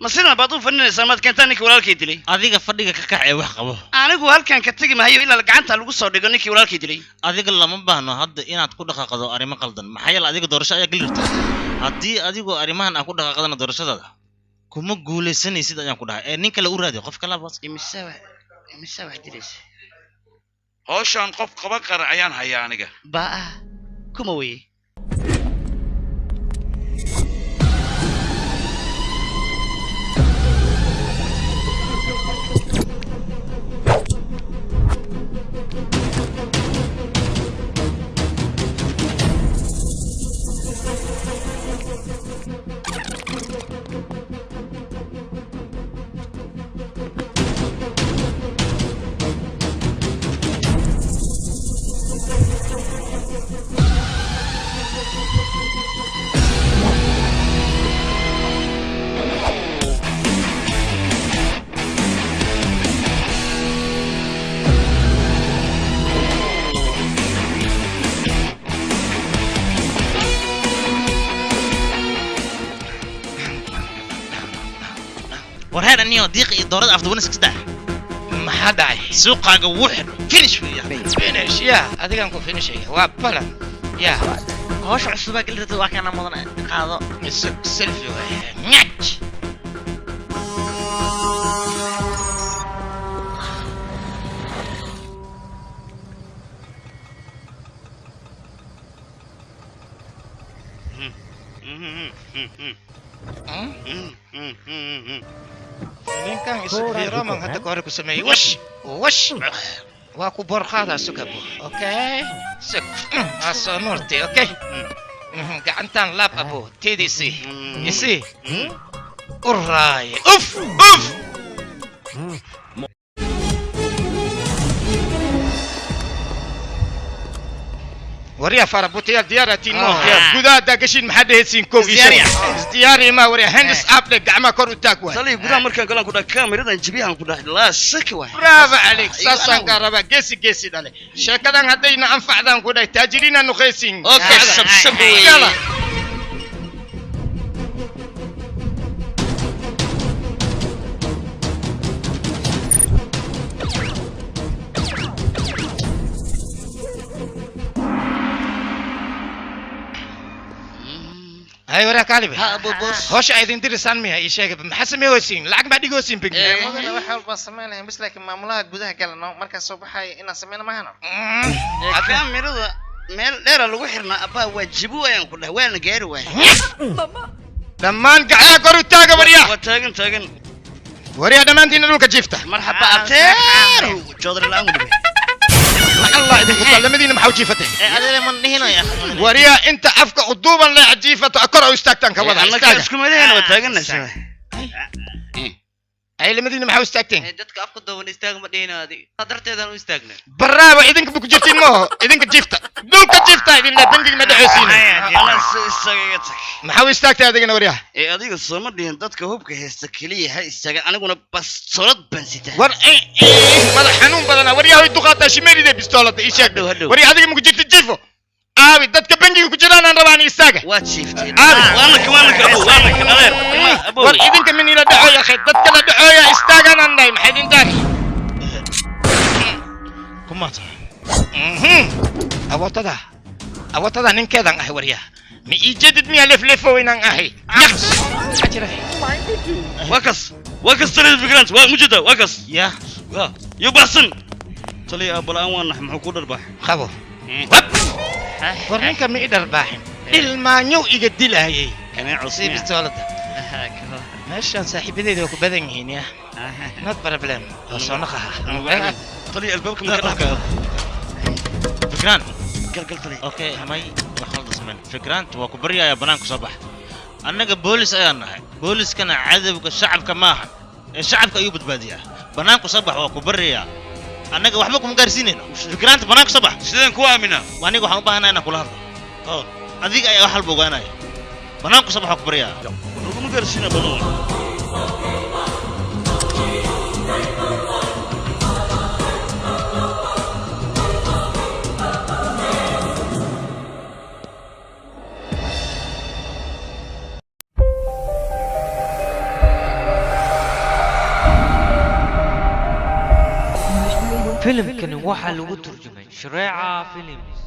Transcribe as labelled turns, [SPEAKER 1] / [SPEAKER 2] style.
[SPEAKER 1] masina baad u faninaysaa maad keentaa ninkii walaalkay dilay
[SPEAKER 2] adiga fadhiga ka kacay wax qabo
[SPEAKER 1] anigu halkan ka tagi maayo ilaa gacanta lagu soo dhigo ninkii walaalkay dilay
[SPEAKER 2] adiga lama baahno hadda inaad ku dhaqaaqdo arrimo qaldan maxaa yeelay adiga doorasho ayaa galirta haddii adigu arrimahan aan ku dhaqaaqdana doorashadaada kuma guulaysanaysid ayaan ku dhahay ee nin kale u raadi qof kale bas
[SPEAKER 1] imisa wax dilaysa
[SPEAKER 3] hawshan qof qaban kara ayaan hayaa aniga
[SPEAKER 1] baa kuma weeye
[SPEAKER 2] warheer aniyo diiq iyo doorada afduwan iska daa
[SPEAKER 4] maxaa dhacay
[SPEAKER 2] suuqaaga wuxid finish weeyaa
[SPEAKER 4] finish ya adigan ku finish waa balan ya
[SPEAKER 2] hawsha cusubaa galirta waa kana mudan qaado
[SPEAKER 4] selfie way nyach ninkan isfiiro man hadda ka hore ku sameeyey wash waa ku borqaada sukabo okay suk aso norte okay gacantan laab abo TDC isi urraay uf وريا فربوتيا ديارتي نو غدا داغشين ما حد هيسين كو دياري ما وريا هندس اب دغ ما كور تاك واي
[SPEAKER 1] صلي غدا مركان كلان كودا كاميرا جبيان كودا لا سك واي
[SPEAKER 4] برافو عليك ساسان قربا جيسي دالي شكدان هدينا انفعدان كودا تاجرين نخيسين
[SPEAKER 1] اوكي سب
[SPEAKER 4] يلا هاي وراك علي
[SPEAKER 1] ها ابو بوس
[SPEAKER 4] هوش ايدين درسان مي هي شيغ ما حسميوسين لعق ما ديغوسين بك
[SPEAKER 5] مدن waxa walba sameeyeen bis laakiin maamulaha gudaha galno marka soo baxay ina sameeyna ma hano
[SPEAKER 1] kaamirada meel dheer lagu xirnaa abaa waajibu ayaan ku dhahay waan gaari waay
[SPEAKER 4] dhamaan gaca koru taaga wariya
[SPEAKER 1] waa taagan
[SPEAKER 4] wariya dhamaantiin dhulka jiifta
[SPEAKER 1] marxaba ateer joodar laan gudbay
[SPEAKER 4] الله يديك لمدينة محوجيفتين
[SPEAKER 2] adiga man dhihino ya
[SPEAKER 4] وريا انت افك عضوبا لا عجيفة اكره واستاكتان كوضع
[SPEAKER 1] انا اسكو مدينة وتاغنا
[SPEAKER 4] اي لمدينة محو استاكتين
[SPEAKER 2] dadka afka dooban istaag ma dhihinaadi qadarteedan u istaagna
[SPEAKER 4] برافو idinka buku jirtiin mo idinka jiifta dhulka jiifta idinna bangiga ma dhaxaysiin
[SPEAKER 1] ana istaagatay
[SPEAKER 4] maxaa istaagtay adigana wariya
[SPEAKER 1] adiga soo ma dhihin dadka hubka heesta kaliya ha istaagan aniguna bastoolad ban sitaa
[SPEAKER 4] war madax xanuun badana wariya way duqaata shimeelida bastoolada ii sheeg wariya adiga muku jirta jiifo aabi dadka bangiga ku jiraan aan rabaan istaaga
[SPEAKER 1] waa jiiftay waana kanadeer
[SPEAKER 4] war idinka min ila dhaxo ya khayd dadka la dhaxo ya istaagan aan nahay maxay idin taag
[SPEAKER 2] kumata
[SPEAKER 4] awotada ninkeedan ah wariya mi ijedid mi alif lefo inaan ahay ajira
[SPEAKER 1] wakas tali fikrant waa mujida wakas
[SPEAKER 2] ya
[SPEAKER 1] yubasan tali abalaan waan maxuu ku dharbax
[SPEAKER 4] qabo war ninka mi darbaaxin ilmaanyo iga dilayay
[SPEAKER 1] kana cusub
[SPEAKER 4] bistoolada meeshan saaxiibadeedu ku badan yihiin ya not problem soo naqaha
[SPEAKER 1] tali albaabka ma
[SPEAKER 2] fikran
[SPEAKER 1] galgal tali
[SPEAKER 2] okay may waxal dasman fikran waa ku bariyaa banaanka soo bax annaga boolis ayaan nahay booliskana cadawga shacabka maaha ee shacabka ayuu badbaadiyaa banaanka soo bax waa ku bariyaa annaga waxba kuma gaarsiinayno fikranta banaanka soo bax
[SPEAKER 3] sideen ku aamina
[SPEAKER 2] aniga waxaan u baahanahay inaan kula hadlo adiga ayaa wax walba ogaanaya banaanka soo bax waa ku bariyaa
[SPEAKER 1] kuma gaarsiinaa badan
[SPEAKER 6] filimkani waxaa lagu turjumay shareeca films